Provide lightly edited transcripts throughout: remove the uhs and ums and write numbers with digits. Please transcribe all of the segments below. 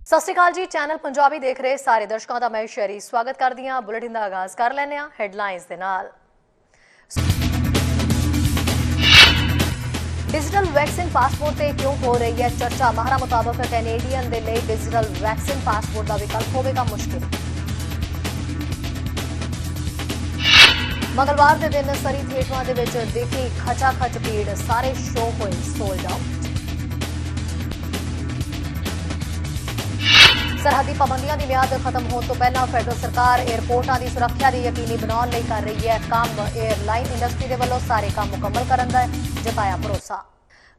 सत श्री अकाल जी। चैनल पंजाबी देख रहे सारे दर्शकों का मैं शरी स्वागत करती हाँ। बुलेटिन का आगाज कर लैने हैडलाइंस दे नाल। डिजिटल वैक्सीन पासपोर्ट से क्यों हो रही है चर्चा। माहरा मुताबिक कैनेडियन के लिए डिजिटल वैक्सीन पासपोर्ट का विकल्प होगा मुश्किल। मंगलवार के दिन सरी थिएटरों के देखी खचाखच भीड़, सारे शो हुए सोल्ड आउट। सरहदी पाबंदियों की म्याद खत्म होने तो पहला फेडरल सरकार एयरपोर्टों की सुरक्षा की यकीनी बनाने कर रही है काम। एयरलाइन इंडस्ट्री के वालों सारे काम मुकम्मल करने का जताया भरोसा।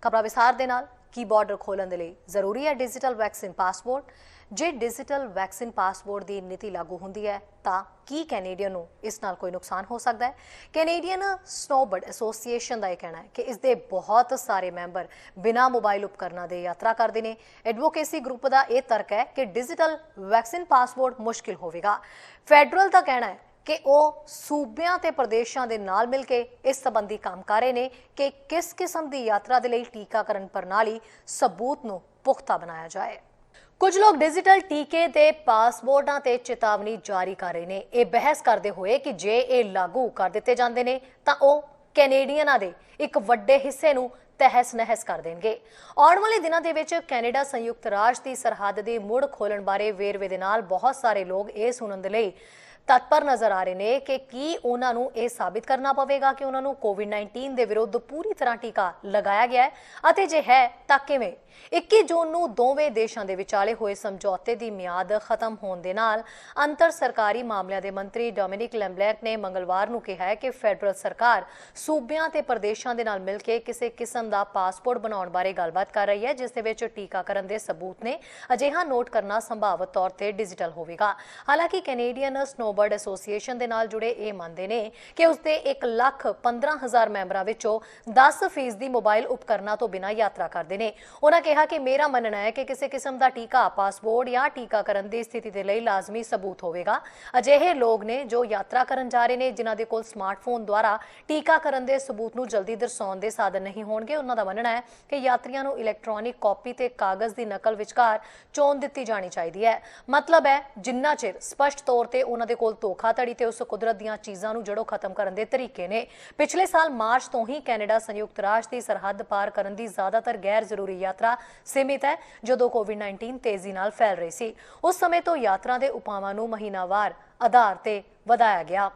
खबर विस्तार के नाल की बॉर्डर खोलने के लिए जरूरी है डिजिटल वैक्सीन पासपोर्ट। जे डिजिटल वैक्सीन पासपोर्ट की नीति लागू होंदी है तो की कैनेडियन नूं इस नाल कोई नुकसान हो सकता है। कैनेडियन स्नोबर्ड एसोसीएशन का यह कहना है कि इसके बहुत सारे मैंबर बिना मोबाइल उपकरणों के यात्रा करते हैं। एडवोकेसी ग्रुप का यह तर्क है कि डिजिटल वैक्सीन पासपोर्ट मुश्किल होगा। फैडरल का कहना है कि वह सूबियां ते प्रदेशों के नाल मिल के इस संबंधी काम कर रहे हैं कि किस किस्म की यात्रा के लिए टीकाकरण प्रणाली सबूत नूं पुख्ता बनाया जाए। कुछ लोग डिजिटल टीके ते पासपोर्टां ते चेतावनी जारी कर रहे हैं। ये बहस करते हुए कि जे ये लागू कर दिते जांदे ने तां ओह कैनेडियनां दे एक वड्डे हिस्से नूं तहस नहस कर देंगे। आने वाले दिनों के विच कैनेडा संयुक्त राष्ट्र की सरहद की मुड़ खोलण बारे वेरवे दे नाल बहुत सारे लोग ये सुनने के लिए तत्पर नजर आ रहे हैं कि की उन्होंने यह साबित करना पवेगा कि उन्होंने कोविड-19 के विरुद्ध पूरी तरह टीका लगाया गया है अते जे है तां किवें। 21 जून नूं दोवें देशों के विचाले हुए समझौते की म्याद खत्म होने के नाल अंतर सरकारी मामलों के मंत्री डोमिनिक लैम्बलैक ने मंगलवार नूं कहा है कि फैडरल सरकार सूबियां ते प्रदेशों के नाल मिल के किसी किस्म का पासपोर्ट बनाने बारे गलबात कर रही है जिस दे विच टीकाकरण के सबूत ने अजिहा नोट करना संभावित तौर पर डिजिटल होगा। हालांकि कैनेडियन स्नोबर्ड एसोसीएशन के नाल जुड़े ये मानते हैं कि उसके 1,15,000 मैंबरों विचों 10% मोबाइल उपकरणों तो बिना यात्रा करते हैं। उन्होंने कहा कि मेरा मनना है कि किसी किस्म का टीका पासपोर्ट या टीकाकरण की स्थिति के लिए लाजमी सबूत होगा। अजिहे लोग ने जो यात्रा करन जा रहे हैं जिन्हां दे कोल स्मार्टफोन द्वारा टीकाकरण के सबूत नूं जल्दी दर्शाउण दे साधन नहीं होणगे। उन्हां दा मनना है कि यात्रियों नूं इलैक्ट्रॉनिक कॉपी ते कागज़ की नकल विचकार चोन दित्ती जानी चाहिए है। मतलब है जिन्ना चिर स्पष्ट तौर पर उन्हां दे कोल धोखाधड़ी ते उस कुदरत दीआं चीज़ां नूं जड़ों खत्म करन दे तरीके ने। पिछले साल मार्च तो ही कैनेडा संयुक्त राष्ट्र की सरहद पार करन दी ज़्यादातर गैर जरूरी यात्रा सीमित है जदों कोविड-19 तेजी नाल फैल रही सी। उस समय तो यात्रा के उपावां नूं महीनावार आधार ते वधाया गया।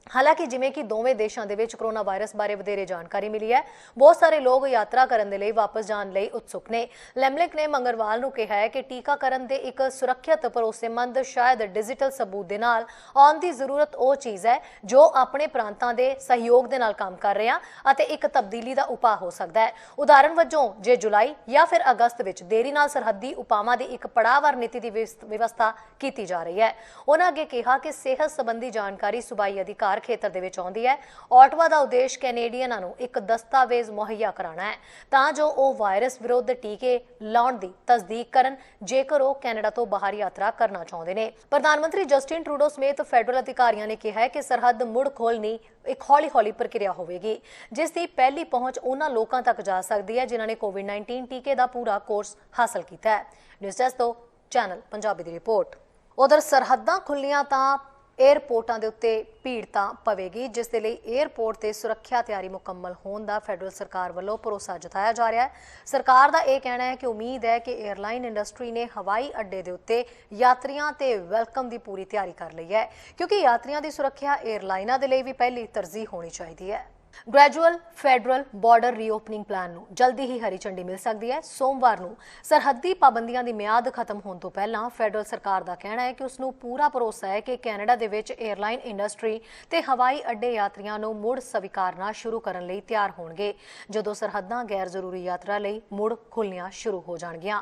हालांकि जिमें कि दोवें देशों के विच कोरोना वायरस बारे वधेरे जानकारी मिली है, बहुत सारे लोग यात्रा करने के लिए वापस जाने लिए उत्सुक ने। लैम्बलैक ने मंगलवार को कहा है कि टीकाकरण के एक सुरक्षित भरोसेमंद शायद डिजिटल सबूत के नाल आउण की जरूरत वो चीज़ है जो अपने प्रांतां के सहयोग के नाल काम कर रहे हैं अते एक तब्दीली का उपाय हो सकता है। उदाहरण वजों जे जुलाई या फिर अगस्त विच देरी नाल सरहदी उपावां की एक पड़ाववार नीति की व्यवस्था की जा रही है। उन्होंने अगे कहा कि सेहत संबंधी जानकारी सूबाई अधिकार खेतर दे विच आउंदी है। ऑटवा का उद्देश्य कैनेडियनां नूं एक दस्तावेज मुहैया कराना है तां जो वह वायरस विरुद्ध टीके लाउण दी तस्दीक करन जेकर वह कैनेडा तो बाहर यात्रा करना चाहते हैं। प्रधानमंत्री जस्टिन ट्रूडो समेत फैडरल अधिकारियों ने कहा है कि सरहद मुड़ खोलनी एक हौली हौली प्रक्रिया होगी जिसकी पहली पहुंच उन्हां लोकां तक जा सकती है जिन्होंने कोविड-19 टीके का पूरा कोर्स हासिल किया है। न्यूज़ डेस्क तो चैनल पंजाबी की रिपोर्ट। उधर सरहदां खुल्लियां तां एयरपोर्टों के उत्ते भीड़ तां पवेगी जिसके लिए एयरपोर्ट ते सुरक्षा तैयारी मुकम्मल होने का फैडरल सरकार वालों भरोसा जताया जा रहा है। सरकार का यह कहना है कि उम्मीद है कि एयरलाइन इंडस्ट्री ने हवाई अड्डे के उत्ते यात्रियों ते वेलकम की पूरी तैयारी कर ली है क्योंकि यात्रियों की सुरक्षा एयरलाइनों के लिए भी पहली तरजीह होनी चाहिए है। Gradual federal border reopening plan नूं जल्दी ही हरी झंडी मिल सकती है। सोमवार नूं सरहदी पाबंदियों की म्याद खत्म होने तो पहला फैडरल सरकार का कहना है कि उसनूं पूरा भरोसा है कि कैनेडा दे विच एयरलाइन इंडस्ट्री ते हवाई अड्डे यात्रियों नूं मुड़ स्वीकारना शुरू करने लई तैयार होणगे जदों सरहदां गैर जरूरी यात्रा लई मुड़ खुलनियां शुरू हो जाणगियां।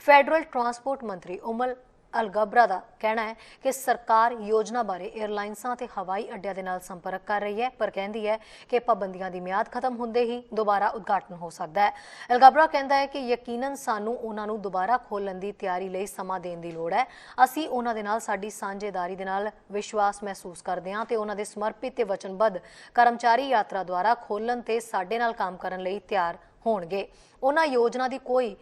फैडरल ट्रांसपोर्ट मंत्री उमर अलगबरा का कहना है कि सरकार योजना बारे एयरलाइनसां ते हवाई अड्डियां दे नाल संपर्क कर रही है पर कहती है कि पाबंदियां दी म्याद खत्म होंदे ही दोबारा उद्घाटन हो सकता है। अलगबरा कहता है कि यकीनन सानू उन्हां नूं दोबारा खोलण दी तैयारी लई समा देण दी लोड़ है। असीं उन्हां दे नाल साडी साझेदारी दे नाल विश्वास महसूस करदे हां ते उन्हां दे समर्पित ते वचनबद्ध कर्मचारी यात्रा द्वारा खोलण ते साडे नाल काम करन लई तैयार होणगे। उन्हां योजना दी कोई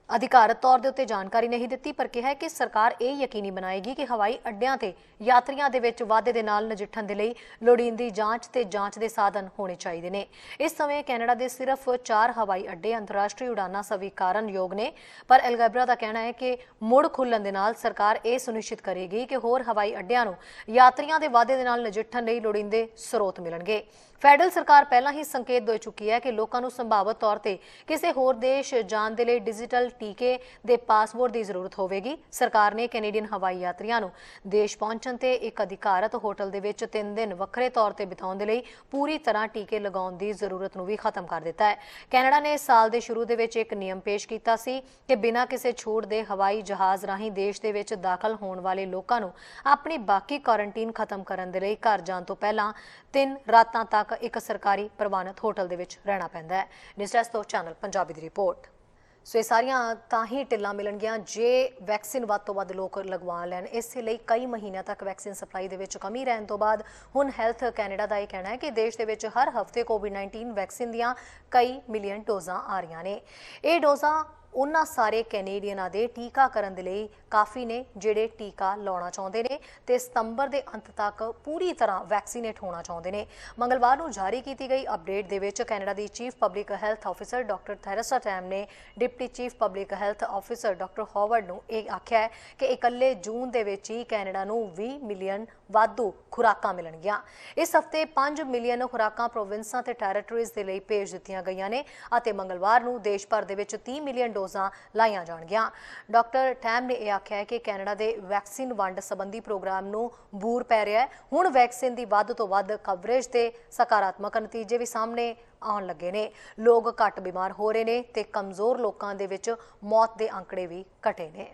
ਅਧਿਕਾਰਤ ਤੌਰ ਦੇ ਉੱਤੇ ਜਾਣਕਾਰੀ ਨਹੀਂ ਦਿੱਤੀ, ਪਰ ਕਿਹਾ ਕਿ ਸਰਕਾਰ ਇਹ ਯਕੀਨੀ ਬਣਾਏਗੀ ਕਿ ਹਵਾਈ ਅੱਡਿਆਂ ਤੇ ਯਾਤਰੀਆਂ ਦੇ ਵਿੱਚ ਵਾਧੇ ਦੇ ਨਾਲ ਨਜਿੱਠਣ ਦੇ ਲਈ ਲੋੜੀਂਦੀ ਜਾਂਚ ਤੇ ਜਾਂਚ ਦੇ ਸਾਧਨ ਹੋਣੇ ਚਾਹੀਦੇ ਨੇ। ਇਸ ਸਮੇਂ ਕੈਨੇਡਾ ਦੇ ਸਿਰਫ 4 ਹਵਾਈ ਅੱਡੇ ਅੰਤਰਰਾਸ਼ਟਰੀ ਉਡਾਨਾਂ ਸਵੀਕਾਰਨਯੋਗ ਨੇ, ਪਰ ਐਲਗੈਬਰਾ ਦਾ ਕਹਿਣਾ ਹੈ ਕਿ ਮੁੜ ਖੁੱਲ੍ਹਣ ਦੇ ਨਾਲ ਸਰਕਾਰ ਇਹ ਸੁਨਿਸ਼ਚਿਤ ਕਰੇਗੀ ਕਿ ਹੋਰ ਹਵਾਈ ਅੱਡਿਆਂ ਨੂੰ ਯਾਤਰੀਆਂ ਦੇ ਵਾਧੇ ਦੇ ਨਾਲ ਨਜਿੱਠਣ ਲਈ ਲੋੜੀਂਦੇ ਸਰੋਤ ਮਿਲਣਗੇ। ਫੈਡਰਲ ਸਰਕਾਰ ਪਹਿਲਾਂ ਹੀ ਸੰਕੇਤ ਦੇ ਚੁੱਕੀ ਹੈ ਕਿ ਲੋਕਾਂ ਨੂੰ ਸੰਭਾਵਤ ਤੌਰ ਤੇ ਕਿਸੇ ਹੋਰ ਦੇਸ਼ ਜਾਣ ਦੇ ਲਈ ਡਿਜੀਟਲ ਟੀਕੇ ਦੇ ਪਾਸਪੋਰਟ ਦੀ ਜ਼ਰੂਰਤ ਹੋਵੇਗੀ। ਸਰਕਾਰ ਨੇ ਕੈਨੇਡੀਅਨ ਹਵਾਈ ਯਾਤਰੀਆਂ ਨੂੰ ਦੇਸ਼ ਪਹੁੰਚਣ ਤੇ ਇੱਕ ਅਧਿਕਾਰਤ ਹੋਟਲ ਦੇ ਵਿੱਚ 3 ਦਿਨ ਵੱਖਰੇ ਤੌਰ ਤੇ ਬਿਤਾਉਣ ਦੇ ਲਈ ਪੂਰੀ ਤਰ੍ਹਾਂ ਟੀਕੇ ਲਗਾਉਣ ਦੀ ਜ਼ਰੂਰਤ ਨੂੰ ਵੀ ਖਤਮ ਕਰ ਦਿੱਤਾ ਹੈ। ਕੈਨੇਡਾ ਨੇ ਸਾਲ ਦੇ ਸ਼ੁਰੂ ਦੇ ਵਿੱਚ ਇੱਕ ਨਿਯਮ ਪੇਸ਼ ਕੀਤਾ ਸੀ ਕਿ ਬਿਨਾਂ ਕਿਸੇ ਛੂਟ ਦੇ ਹਵਾਈ ਜਹਾਜ਼ ਰਾਹੀਂ ਦੇਸ਼ ਦੇ ਵਿੱਚ ਦਾਖਲ ਹੋਣ ਵਾਲੇ ਲੋਕਾਂ ਨੂੰ ਆਪਣੀ ਬਾਕੀ ਕੁਆਰੰਟੀਨ ਖਤਮ ਕਰਨ ਦੇ ਲਈ ਘਰ ਜਾਣ ਤੋਂ ਪਹਿਲਾਂ 3 ਰਾਤਾਂ ਤੱਕ ਇੱਕ ਸਰਕਾਰੀ ਪ੍ਰਵਾਨਿਤ ਹੋਟਲ ਦੇ ਵਿੱਚ ਰਹਿਣਾ ਪੈਂਦਾ ਹੈ। ਨਿਊਜ਼ ਡੈਸਕ ਤੋਂ ਚੈਨਲ ਪੰਜਾਬੀ ਦੀ ਰਿਪੋਰਟ। ਸੋ ਇਹ ਸਾਰੀਆਂ ਤਾਂ ਹੀ ਢਿੱਲਾਂ ਮਿਲਣਗੀਆਂ ਜੇ ਵੈਕਸੀਨ ਵੱਧ ਤੋਂ ਵੱਧ ਲੋਕ ਲਗਵਾ ਲੈਣ। ਇਸੇ ਲਈ ਕਈ ਮਹੀਨਿਆਂ ਤੱਕ ਵੈਕਸੀਨ ਸਪਲਾਈ ਦੇ ਵਿੱਚ ਕਮੀ ਰਹਿਣ ਤੋਂ ਬਾਅਦ ਹੁਣ ਹੈਲਥ ਕੈਨੇਡਾ ਦਾ ਇਹ ਕਹਿਣਾ ਹੈ ਕਿ ਦੇਸ਼ ਦੇ ਵਿੱਚ ਹਰ ਹਫ਼ਤੇ ਕੋਵਿਡ-19 ਵੈਕਸੀਨ ਦੀਆਂ ਕਈ ਮਿਲੀਅਨ ਡੋਜ਼ਾਂ ਆ ਰਹੀਆਂ ਨੇ। ਇਹ ਡੋਜ਼ਾਂ ਉਹਨਾਂ ਸਾਰੇ ਕੈਨੇਡੀਅਨਾਂ ਦੇ ਟੀਕਾਕਰਨ ਦੇ ਲਈ ਕਾਫੀ ਨੇ ਜਿਹੜੇ ਟੀਕਾ ਲਾਉਣਾ ਚਾਹੁੰਦੇ ਨੇ ਤੇ ਸਤੰਬਰ ਦੇ ਅੰਤ ਤੱਕ ਪੂਰੀ ਤਰ੍ਹਾਂ ਵੈਕਸੀਨੇਟ ਹੋਣਾ ਚਾਹੁੰਦੇ ਨੇ। ਮੰਗਲਵਾਰ ਨੂੰ ਜਾਰੀ ਕੀਤੀ ਗਈ ਅਪਡੇਟ ਦੇ ਵਿੱਚ ਕੈਨੇਡਾ ਦੀ chief public health officer doctor Theresa Tam ਨੇ deputy chief public health officer doctor Howard ਨੂੰ ਇਹ ਆਖਿਆ ਹੈ ਕਿ ਇਕੱਲੇ ਜੂਨ ਦੇ ਵਿੱਚ ਹੀ ਕੈਨੇਡਾ ਨੂੰ 20 ਮਿਲੀਅਨ ਵਾਧੂ ਖੁਰਾਕਾਂ ਮਿਲਣਗੀਆਂ। ਇਸ ਹਫ਼ਤੇ 5 ਮਿਲੀਅਨ ਖੁਰਾਕਾਂ ਪ੍ਰੋਵਿੰਸਾਂ ਤੇ ਟੈਰੀਟਰੀਜ਼ ਦੇ ਲਈ ਭੇਜ ਦਿੱਤੀਆਂ ਗਈਆਂ ਨੇ ਅਤੇ ਮੰਗਲਵਾਰ ਨੂੰ ਦੇਸ਼ ਭਰ ਦੇ ਵਿੱਚ 30 ਮਿਲੀਅਨ ਡੋਜ਼ਾਂ ਲਾਈਆਂ ਜਾਣਗੀਆਂ। ਡਾਕਟਰ ਟੈਮ ਨੇ ਇਹ ਆਖਿਆ ਹੈ ਕਿ ਕੈਨੇਡਾ ਦੇ ਵੈਕਸੀਨ ਵੰਡ ਸੰਬੰਧੀ ਪ੍ਰੋਗਰਾਮ ਨੂੰ ਬੂਰ ਪੈ ਰਿਹਾ ਹੈ। ਹੁਣ ਵੈਕਸੀਨ ਦੀ ਵੱਧ ਤੋਂ ਵੱਧ ਕਵਰੇਜ ਤੇ ਸਕਾਰਾਤਮਕ ਨਤੀਜੇ ਵੀ ਸਾਹਮਣੇ ਆਉਣ ਲੱਗੇ ਨੇ। ਲੋਕ ਘੱਟ ਬਿਮਾਰ ਹੋ ਰਹੇ ਨੇ ਤੇ ਕਮਜ਼ੋਰ ਲੋਕਾਂ ਦੇ ਵਿੱਚ ਮੌਤ ਦੇ ਅੰਕੜੇ ਵੀ ਘਟੇ ਨੇ।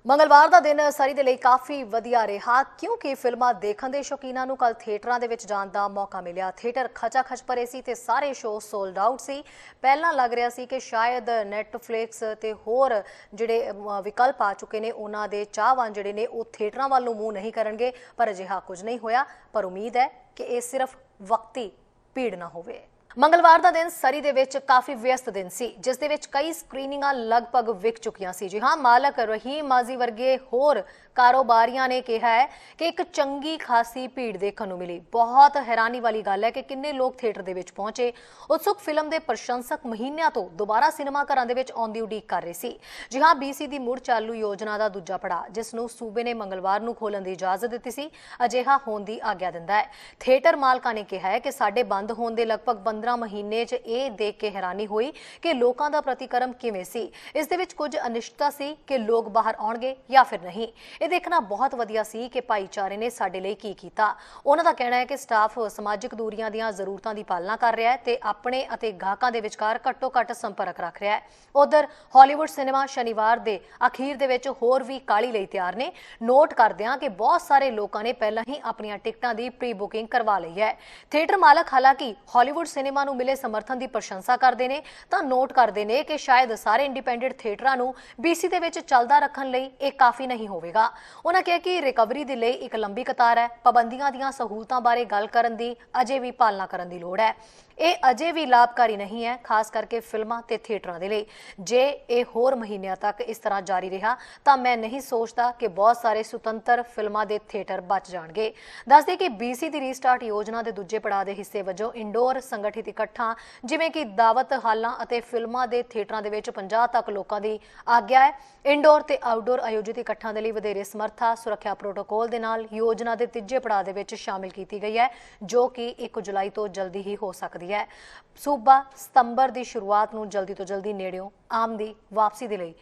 ਮੰਗਲਵਾਰ ਦਾ ਦਿਨ ਸਰੀ ਦੇ ਲਈ ਕਾਫੀ ਵਧੀਆ ਰਿਹਾ ਕਿਉਂਕਿ ਫਿਲਮਾਂ ਦੇਖਣ ਦੇ ਸ਼ੌਕੀਨਾਂ ਨੂੰ ਕੱਲ ਥੀਏਟਰਾਂ ਦੇ ਵਿੱਚ ਜਾਣ ਦਾ ਮੌਕਾ ਮਿਲਿਆ। ਥੀਏਟਰ ਖਚਾ-ਖਚ ਭਰੇ ਸੀ ਤੇ ਸਾਰੇ ਸ਼ੋਅ ਸੋਲਡ ਆਊਟ ਸੀ। ਪਹਿਲਾਂ ਲੱਗ ਰਿਹਾ ਸੀ ਕਿ ਸ਼ਾਇਦ ਨੈਟਫਲਿਕਸ ਤੇ ਹੋਰ ਜਿਹੜੇ ਵਿਕਲਪ ਆ ਚੁੱਕੇ ਨੇ ਉਹਨਾਂ ਦੇ ਚਾਹਵਾਨ ਜਿਹੜੇ ਨੇ ਉਹ ਥੀਏਟਰਾਂ ਵੱਲ ਨੂੰ ਮੂੰਹ ਨਹੀਂ ਕਰਨਗੇ, ਪਰ ਅਜਿਹਾ ਕੁਝ ਨਹੀਂ ਹੋਇਆ। ਪਰ ਉਮੀਦ ਹੈ ਕਿ ਇਹ ਸਿਰਫ ਵਕਤੀ ਭੀੜ ਨਾ ਹੋਵੇ। ਮੰਗਲਵਾਰ ਦਾ ਦਿਨ ਸਰੀ ਦੇ ਵਿੱਚ ਕਾਫੀ ਵਿਅਸਤ ਦਿਨ ਸੀ ਜਿਸ ਦੇ ਵਿੱਚ ਕਈ ਸਕਰੀਨਿੰਗਾਂ ਲਗਭਗ ਵਿਕ ਚੁੱਕੀਆਂ ਸੀ। ਜੀ ਹਾਂ, ਮਾਲਕ ਰਹੀਮ ਮਾਜ਼ੀ ਵਰਗੇ ਹੋਰ ਕਾਰੋਬਾਰੀਆਂ ਨੇ ਕਿਹਾ ਹੈ ਕਿ ਇੱਕ ਚੰਗੀ ਖਾਸੀ ਭੀੜ ਦੇਖਣ ਨੂੰ ਮਿਲੀ। ਬਹੁਤ ਹੈਰਾਨੀ ਵਾਲੀ ਗੱਲ ਹੈ ਕਿ ਕਿੰਨੇ ਲੋਕ ਥੀਏਟਰ ਦੇ ਵਿੱਚ ਪਹੁੰਚੇ। ਉਤਸੁਕ ਫਿਲਮ ਦੇ ਪ੍ਰਸ਼ੰਸਕ ਮਹੀਨਿਆਂ ਤੋਂ ਦੁਬਾਰਾ ਸਿਨੇਮਾ ਘਰਾਂ ਦੇ ਵਿੱਚ ਆਉਣ ਦੀ ਉਡੀਕ ਕਰ ਰਹੇ ਸੀ। ਜੀ ਹਾਂ, BC ਦੀ ਮੁੜ ਚਾਲੂ ਯੋਜਨਾ ਦਾ ਦੂਜਾ ਪੜਾਅ ਜਿਸ ਨੂੰ ਸੂਬੇ ਨੇ ਮੰਗਲਵਾਰ ਨੂੰ ਖੋਲ੍ਹਣ ਦੀ ਇਜਾਜ਼ਤ ਦਿੱਤੀ ਸੀ ਅਜਿਹਾ ਹੋਣ ਦੀ ਆਗਿਆ ਦਿੰਦਾ ਹੈ। ਥੀਏਟਰ ਮਾਲਕਾਂ ਨੇ ਕਿਹਾ ਹੈ ਕਿ ਸਾਡੇ ਬੰਦ ਹੋਣ ਦੇ ਲਗਭਗ 15 ਮਹੀਨੇ 'ਚ ਇਹ ਦੇਖ ਕੇ ਹੈਰਾਨੀ ਹੋਈ ਕਿ ਲੋਕਾਂ ਦਾ ਪ੍ਰਤੀਕਰਮ ਕਿਵੇਂ ਸੀ। ਇਸ ਦੇ ਵਿੱਚ ਕੁਝ ਅਨਿਸ਼ਚਿਤਤਾ ਸੀ ਕਿ ਲੋਕ ਬਾਹਰ ਆਉਣਗੇ ਜਾਂ ਫਿਰ ਨਹੀਂ। ਇਹ ਦੇਖਣਾ ਬਹੁਤ ਵਧੀਆ ਸੀ ਕਿ ਭਾਈਚਾਰੇ ਨੇ ਸਾਡੇ ਲਈ ਕੀ ਕੀਤਾ। ਉਹਨਾਂ ਦਾ ਕਹਿਣਾ ਹੈ ਕਿ ਸਟਾਫ ਸਮਾਜਿਕ ਦੂਰੀਆਂ ਦੀਆਂ ਜ਼ਰੂਰਤਾਂ ਦੀ ਪਾਲਣਾ ਕਰ ਰਿਹਾ ਹੈ ਤੇ ਆਪਣੇ ਅਤੇ ਗਾਹਕਾਂ ਦੇ ਵਿਚਕਾਰ ਘੱਟੋ-ਘੱਟ ਸੰਪਰਕ ਰੱਖ ਰਿਹਾ ਹੈ। ਉਧਰ ਹਾਲੀਵੁੱਡ ਸਿਨੇਮਾ ਸ਼ਨੀਵਾਰ ਦੇ ਅਖੀਰ ਦੇ ਵਿੱਚ ਹੋਰ ਵੀ ਕਾਹਲੀ ਲਈ ਤਿਆਰ ਨੇ। ਨੋਟ ਕਰਦੇ ਹਾਂ ਕਿ ਬਹੁਤ ਸਾਰੇ ਲੋਕਾਂ ਨੇ ਪਹਿਲਾਂ ਹੀ ਆਪਣੀਆਂ ਟਿਕਟਾਂ ਦੀ ਪ੍ਰੀ ਬੁਕਿੰਗ ਕਰਵਾ ਲਈ ਹੈ। ਥੀਏਟਰ ਮਾਲਕ ਹਾਲਾਂਕਿ ਹਾਲੀਵੁੱਡ ਸਿਨੇਮਾ ਨੂੰ ਮਿਲੇ ਸਮਰਥਨ ਦੀ ਪ੍ਰਸ਼ੰਸਾ ਕਰਦੇ ਨੇ ਤਾਂ ਨੋਟ ਕਰਦੇ ਨੇ ਕਿ ਸ਼ਾਇਦ ਸਾਰੇ ਇੰਡੀਪੈਂਡੈਂਟ ਥੀਏਟਰਾਂ ਨੂੰ BC ਦੇ ਵਿੱਚ ਚੱਲਦਾ ਰੱਖਣ ਲਈ ਇਹ ਕਾਫੀ ਨਹੀਂ ਹੋਵੇਗਾ। ਉਹਨਾਂ ਕਿਹਾ ਕਿ ਰਿਕਵਰੀ ਦੇ ਲਈ ਇੱਕ ਲੰਬੀ ਕਤਾਰ ਹੈ। ਪਾਬੰਦੀਆਂ ਦੀਆਂ ਸਹੂਲਤਾਂ ਬਾਰੇ ਗੱਲ ਕਰਨ ਦੀ ਅਜੇ ਵੀ ਪਾਲਣਾ ਕਰਨ ਦੀ ਲੋੜ ਹੈ। ਇਹ ਅਜੇ ਵੀ ਲਾਭਕਾਰੀ ਨਹੀਂ ਹੈ, ਖਾਸ ਕਰਕੇ ਫਿਲਮਾਂ ਤੇ ਥੀਏਟਰਾਂ ਦੇ ਲਈ। ਜੇ ਇਹ ਹੋਰ ਮਹੀਨਿਆਂ ਤੱਕ ਇਸ ਤਰ੍ਹਾਂ ਜਾਰੀ ਰਿਹਾ ਤਾਂ ਮੈਂ ਨਹੀਂ ਸੋਚਦਾ ਕਿ ਬਹੁਤ ਸਾਰੇ ਸੁਤੰਤਰ ਫਿਲਮਾਂ ਦੇ ਥੀਏਟਰ ਬਚ ਜਾਣਗੇ। ਦੱਸਦੇ ਕਿ BC ਦੀ ਰੀਸਟਾਰਟ ਯੋਜਨਾ ਦੇ ਦੂਜੇ ਪੜਾਅ ਦੇ ਹਿੱਸੇ ਵਜੋਂ ਇੰਡੋਰ ਸੰਗਠਿਤ ਇਕੱਠਾਂ ਜਿਵੇਂ ਕਿ ਦਾਵਤ ਹਾਲਾਂ ਅਤੇ ਫਿਲਮਾਂ ਦੇ ਥੀਏਟਰਾਂ ਦੇ ਵਿੱਚ 50 ਤੱਕ ਲੋਕਾਂ ਦੀ ਆਗਿਆ ਹੈ। ਇੰਡੋਰ ਤੇ ਆਊਟਡੋਰ ਆਯੋਜਿਤ ਇਕੱਠਾਂ ਦੇ ਲਈ ਵਧੇਰੇ ਸਮਰੱਥਾ ਸੁਰੱਖਿਆ ਪ੍ਰੋਟੋਕੋਲ ਦੇ ਨਾਲ ਯੋਜਨਾ ਦੇ ਤੀਜੇ ਪੜਾਅ ਦੇ ਵਿੱਚ ਸ਼ਾਮਿਲ ਕੀਤੀ ਗਈ ਹੈ ਜੋ ਕਿ 1 ਜੁਲਾਈ ਤੋਂ ਜਲਦੀ ਹੀ ਹੋ ਸਕਦੀ ਹੈ। ਸੂਬਾ ਸਤੰਬਰ ਦੀ ਸ਼ੁਰੂਆਤ ਨੂੰ ਜਲਦੀ ਤੋਂ ਜਲਦੀ ਨੇੜਿਓਂ ਆਮ ਦੀ ਵਾਪਸੀ ਦੇ ਲਈ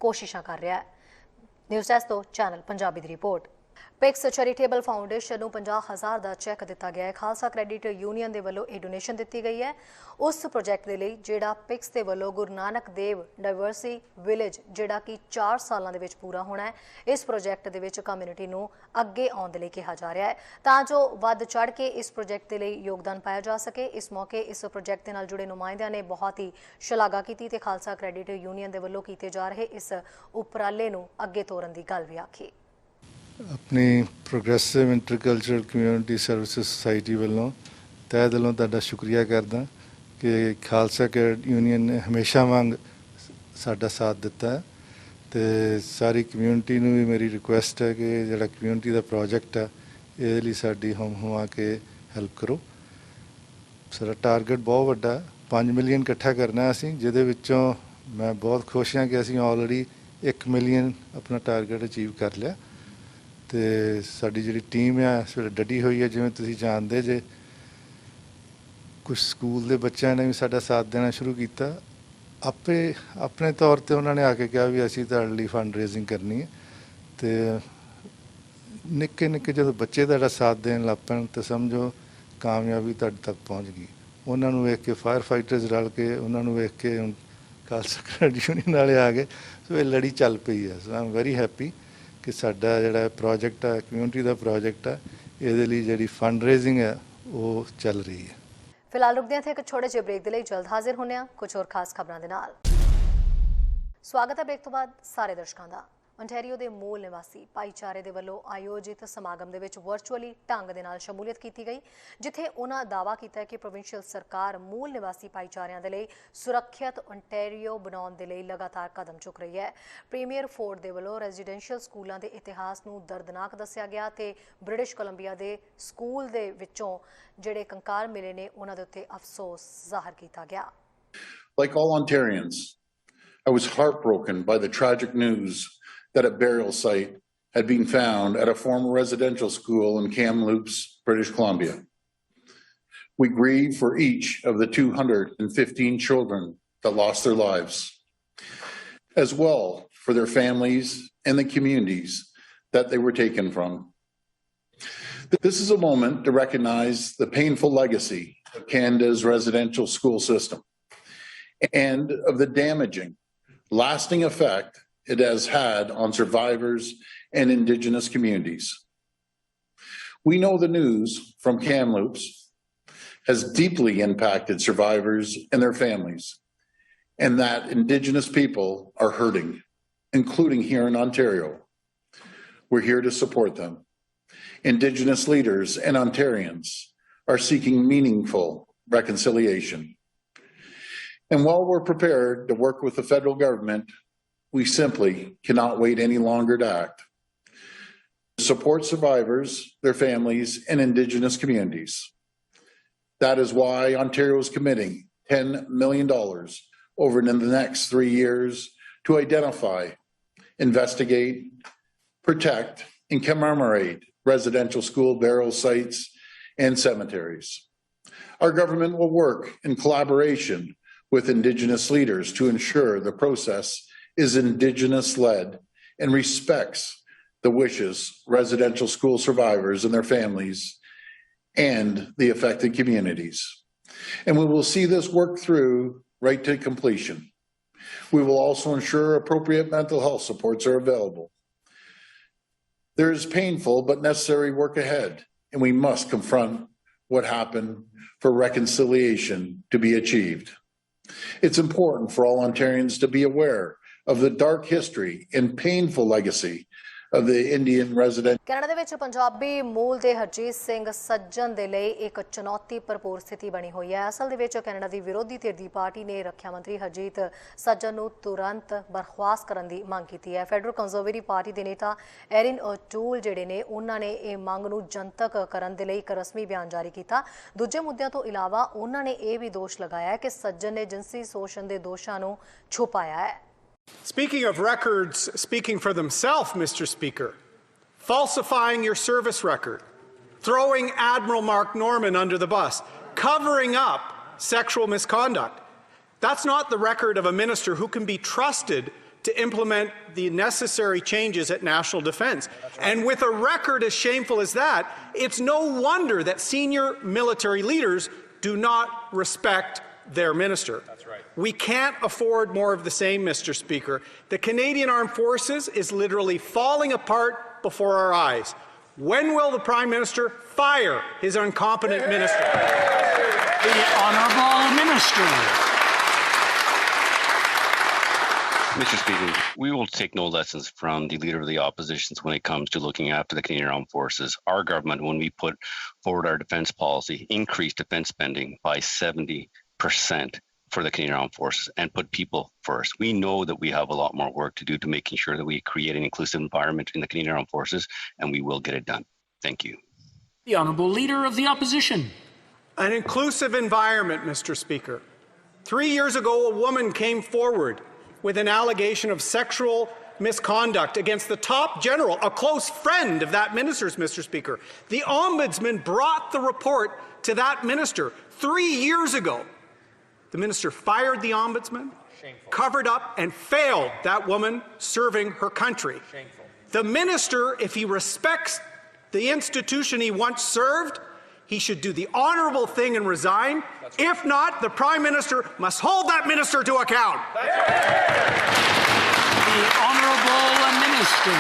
ਕੋਸ਼ਿਸ਼ਾਂ ਕਰ ਰਿਹਾ ਹੈ। ਨਿਊਜ਼ ਡੈਸਕ ਤੋਂ ਚੈਨਲ ਪੰਜਾਬੀ ਦੀ ਰਿਪੋਰਟ। ਪਿਕਸ ਚੈਰੀਟੇਬਲ ਫਾਊਂਡੇਸ਼ਨ ਨੂੰ 50,000 ਦਾ ਚੈੱਕ ਦਿੱਤਾ ਗਿਆ ਹੈ। ਖਾਲਸਾ ਕ੍ਰੈਡਿਟ ਯੂਨੀਅਨ ਦੇ ਵੱਲੋਂ ਇਹ ਡੋਨੇਸ਼ਨ ਦਿੱਤੀ ਗਈ ਹੈ ਉਸ ਪ੍ਰੋਜੈਕਟ ਦੇ ਲਈ ਜਿਹੜਾ ਪਿਕਸ ਦੇ ਵੱਲੋਂ ਗੁਰੂ ਨਾਨਕ ਦੇਵ ਡਾਇਵਰਸਿਟੀ ਵਿਲੇਜ ਜਿਹੜਾ ਕਿ 4 ਸਾਲਾਂ ਦੇ ਵਿੱਚ ਪੂਰਾ ਹੋਣਾ ਹੈ। ਇਸ ਪ੍ਰੋਜੈਕਟ ਦੇ ਵਿੱਚ ਕਮਿਊਨਿਟੀ ਨੂੰ ਅੱਗੇ ਆਉਣ ਦੇ ਲਈ ਕਿਹਾ ਜਾ ਰਿਹਾ ਹੈ ਤਾਂ ਜੋ ਵੱਧ ਚੜ੍ਹ ਕੇ ਇਸ ਪ੍ਰੋਜੈਕਟ ਦੇ ਲਈ ਯੋਗਦਾਨ ਪਾਇਆ ਜਾ ਸਕੇ। ਇਸ ਮੌਕੇ ਇਸ ਪ੍ਰੋਜੈਕਟ ਦੇ ਨਾਲ ਜੁੜੇ ਨੁਮਾਇੰਦਿਆਂ ਨੇ ਬਹੁਤ ਹੀ ਸ਼ਲਾਘਾ ਕੀਤੀ ਤੇ ਖਾਲਸਾ ਕ੍ਰੈਡਿਟ ਯੂਨੀਅਨ ਦੇ ਵੱਲੋਂ ਕੀਤੇ ਜਾ ਰਹੇ ਇਸ ਉਪਰਾਲੇ ਨੂੰ ਅੱਗੇ ਤੋਰਨ ਦੀ ਗੱਲ ਵੀ ਆਖੀ। अपनी progressive intercultural community services society वालों तह दिलों तुहाडा शुक्रिया करदा कि खालसा कैडेट यूनियन ने हमेशा वांग ਸਾਡਾ ਸਾਥ ਦਿੱਤਾ ਹੈ ਤੇ ਸਾਰੀ ਕਮਿਊਨਿਟੀ ਨੂੰ ਵੀ ਮੇਰੀ ਰਿਕੁਐਸਟ ਹੈ ਕਿ ਜਿਹੜਾ ਕਮਿਊਨਿਟੀ ਦਾ ਪ੍ਰੋਜੈਕਟ ਹੈ ਇਹਦੇ ਲਈ ਸਾਡੀ ਹਮ ਆ ਕੇ ਹੈਲਪ ਕਰੋ। ਸਾਡਾ ਟਾਰਗੇਟ ਬਹੁਤ ਵੱਡਾ ਹੈ, 5 ਮਿਲੀਅਨ ਇਕੱਠਾ ਕਰਨਾ ਅਸੀਂ, ਜਿਹਦੇ ਵਿੱਚੋਂ ਮੈਂ ਬਹੁਤ ਖੁਸ਼ ਹਾਂ ਕਿ ਅਸੀਂ ਆਲਰੇਡੀ 1 ਮਿਲੀਅਨ ਆਪਣਾ ਟਾਰਗੇਟ ਅਚੀਵ ਕਰ ਲਿਆ। ਤੇ ਸਾਡੀ ਜਿਹੜੀ ਟੀਮ ਹੈ ਇਸ ਵੇਲੇ ਡਟੀ ਹੋਈ ਹੈ। ਜਿਵੇਂ ਤੁਸੀਂ ਜਾਣਦੇ ਜੇ ਕੁਝ ਸਕੂਲ ਦੇ ਬੱਚਿਆਂ ਨੇ ਵੀ ਸਾਡਾ ਸਾਥ ਦੇਣਾ ਸ਼ੁਰੂ ਕੀਤਾ। ਆਪਣੇ ਤੌਰ ਤੇ ਉਹਨਾਂ ਨੇ ਆ ਕੇ ਕਿਹਾ ਵੀ ਅਸੀਂ ਤੁਹਾਡੇ ਲਈ ਫੰਡ ਰੇਜ਼ਿੰਗ ਕਰਨੀ ਹੈ। ਤੇ ਨਿੱਕੇ ਨਿੱਕੇ ਜਦੋਂ ਬੱਚੇ ਤੁਹਾਡਾ ਸਾਥ ਦੇਣ ਲੱਗ ਪੈਣ ਤਾਂ ਸਮਝੋ ਕਾਮਯਾਬੀ ਤੁਹਾਡੇ ਤੱਕ ਪਹੁੰਚ ਗਈ। ਉਹਨਾਂ ਨੂੰ ਵੇਖ ਕੇ ਫਾਇਰ ਫਾਈਟਰਸ ਰਲ ਕੇ, ਉਹਨਾਂ ਨੂੰ ਵੇਖ ਕੇ ਹੁਣ ਖਾਲਸਾ ਕ੍ਰੈਡਿਟ ਯੂਨੀਅਨ ਵਾਲੇ ਆ ਗਏ। ਸੋ ਇਹ ਲੜੀ ਚੱਲ ਪਈ ਹੈ। ਸੋ ਆਈ ਐਮ ਵੈਰੀ ਹੈਪੀ ਕਿ ਸਾਡਾ ਜਿਹੜਾ ਪ੍ਰੋਜੈਕਟ ਹੈ ਕਮਿਊਨਿਟੀ ਦਾ ਪ੍ਰੋਜੈਕਟ ਹੈ, ਇਹਦੇ ਲਈ ਜਿਹੜੀ ਫੰਡ ਰੇਜ਼ਿੰਗ ਹੈ ਉਹ ਚੱਲ ਰਹੀ ਹੈ। ਫਿਲਹਾਲ ਰੁਕਦੇ ਹਾਂ ਇੱਥੇ ਇੱਕ ਛੋਟੇ ਜਿਹੇ ਬ੍ਰੇਕ ਦੇ ਲਈ, ਜਲਦ ਹਾਜ਼ਰ ਹੁੰਦੇ ਹਾਂ ਕੁਝ ਹੋਰ ਖਾਸ ਖਬਰਾਂ ਦੇ ਨਾਲ। ਸਵਾਗਤ ਹੈ ਬ੍ਰੇਕ ਤੋਂ ਬਾਅਦ ਸਾਰੇ ਦਰਸ਼ਕਾਂ ਦਾ। ontario ਦੇ ਮੂਲ ਨਿਵਾਸੀ ਭਾਈਚਾਰੇ ਦੇ ਵੱਲੋਂ ਆਯੋਜਿਤ ਸਮਾਗਮ ਦੇ ਵਿੱਚ ਵਰਚੁਅਲੀ ਢੰਗ ਦੇ ਨਾਲ ਸ਼ਮੂਲੀਅਤ ਕੀਤੀ ਗਈ, ਜਿੱਥੇ ਉਹਨਾਂ ਦਾਅਵਾ ਕੀਤਾ ਹੈ ਕਿ ਪ੍ਰੋਵਿੰਸ਼ੀਅਲ ਸਰਕਾਰ ਮੂਲ ਨਿਵਾਸੀ ਭਾਈਚਾਰਿਆਂ ਦੇ ਲਈ ਸੁਰੱਖਿਅਤ ontario ਬਣਾਉਣ ਦੇ ਲਈ ਲਗਾਤਾਰ ਕਦਮ ਚੁੱਕ ਰਹੀ ਹੈ। ਪ੍ਰੀਮੀਅਰ ਫੋਰਡ ਦੇ ਵੱਲੋਂ ਰੈਜ਼ੀਡੈਂਸ਼ੀਅਲ ਸਕੂਲਾਂ ਦੇ ਇਤਿਹਾਸ ਨੂੰ ਦਰਦਨਾਕ ਦੱਸਿਆ ਗਿਆ ਤੇ ਬ੍ਰਿਟਿਸ਼ ਕੋਲੰਬੀਆ ਦੇ ਸਕੂਲ ਦੇ ਵਿੱਚੋਂ ਜਿਹੜੇ ਕੰਕਾਰ ਮਿਲੇ ਨੇ ਉਹਨਾਂ ਦੇ ਉੱਤੇ ਅਫਸੋਸ ਜ਼ਾਹਰ ਕੀਤਾ ਗਿਆ। Like all Ontarians, I was heartbroken by the tragic news that a burial site had been found at a former residential school in Kamloops, British Columbia. We grieve for each of the 215 children that lost their lives, as well for their families and the communities that they were taken from. This is a moment to recognize the painful legacy of Canada's residential school system and of the damaging, lasting effect it has had on survivors and Indigenous communities. We know the news from Kamloops has deeply impacted survivors and their families, and that Indigenous people are hurting, including here in Ontario. We're here to support them. Indigenous leaders and Ontarians are seeking meaningful reconciliation. And while we're prepared to work with the federal government, we simply cannot wait any longer to act. Support survivors, their families, and Indigenous communities. That is why Ontario is committing $10 million over the next 3 years to identify, investigate, protect, and commemorate residential school burial sites and cemeteries. Our government will work in collaboration with Indigenous leaders to ensure the process is Indigenous-led and respects the wishes of residential school survivors and their families and the affected communities. And we will see this work through right to completion. We will also ensure appropriate mental health supports are available. There is painful but necessary work ahead, and we must confront what happened for reconciliation to be achieved. It's important for all Ontarians to be aware of the dark history and painful legacy of the Indian resident. Canada ਦੇ ਵਿੱਚ ਪੰਜਾਬੀ ਮੂਲ ਦੇ ਹਰਜੀਤ ਸਿੰਘ ਸੱਜਣ ਦੇ ਲਈ ਇੱਕ ਚੁਣੌਤੀ ਭਰਪੂਰ ਸਥਿਤੀ ਬਣੀ ਹੋਈ ਹੈ। ਅਸਲ ਦੇ ਵਿੱਚ ਕੈਨੇਡਾ ਦੀ ਵਿਰੋਧੀ ਧਿਰ ਦੀ ਪਾਰਟੀ ਨੇ ਰੱਖਿਆ ਮੰਤਰੀ ਹਰਜੀਤ ਸੱਜਣ ਨੂੰ ਤੁਰੰਤ ਬਰਖਾਸਤ ਕਰਨ ਦੀ ਮੰਗ ਕੀਤੀ ਹੈ। ਫੈਡਰਲ ਕੰਜ਼ਰਵੇਟਿਵ ਪਾਰਟੀ ਦੇ ਨੇਤਾ ਐਰਿਨ ਓਟੂਲ ਜਿਹੜੇ ਨੇ ਉਹਨਾਂ ਨੇ ਇਹ ਮੰਗ ਨੂੰ ਜਨਤਕ ਕਰਨ ਦੇ ਲਈ ਇੱਕ ਰਸਮੀ ਬਿਆਨ ਜਾਰੀ ਕੀਤਾ। ਦੂਜੇ ਮੁੱਦਿਆਂ ਤੋਂ ਇਲਾਵਾ ਉਹਨਾਂ ਨੇ ਇਹ ਵੀ ਦੋਸ਼ ਲਗਾਇਆ ਕਿ ਸੱਜਣ ਨੇ ਜਿਨਸੀ ਸ਼ੋਸ਼ਣ ਦੇ ਦੋਸ਼ਾਂ ਨੂੰ ਛੁਪਾਇਆ ਹੈ। Speaking of records speaking for themselves, Mr. Speaker, falsifying your service record, throwing Admiral Mark Norman under the bus, covering up sexual misconduct. That's not the record of a minister who can be trusted to implement the necessary changes at national defense. And with a record as shameful as that, it's no wonder that senior military leaders do not respect their minister. That's right. We can't afford more of the same, Mr. Speaker. The Canadian Armed Forces is literally falling apart before our eyes. When will the Prime Minister fire his incompetent minister? The Honourable Minister. Mr. Speaker, we will take no lessons from the Leader of the Opposition when it comes to looking after the Canadian Armed Forces. Our government, when we put forward our defence policy, increased defence spending by 70%. for the Canadian Armed Forces and put people first. We know that we have a lot more work to do to making sure that we create an inclusive environment in the Canadian Armed Forces, and we will get it done. Thank you. The Honourable Leader of the Opposition. An inclusive environment, Mr. Speaker. 3 years ago, a woman came forward with an allegation of sexual misconduct against the top general, a close friend of that minister's, Mr. Speaker. The Ombudsman brought the report to that minister 3 years ago. The minister fired the Ombudsman, covered up and failed that woman serving her country. Shameful. The minister, if he respects the institution he once served, he should do the honourable thing and resign. If not, the Prime Minister must hold that minister to account. The Honourable Minister.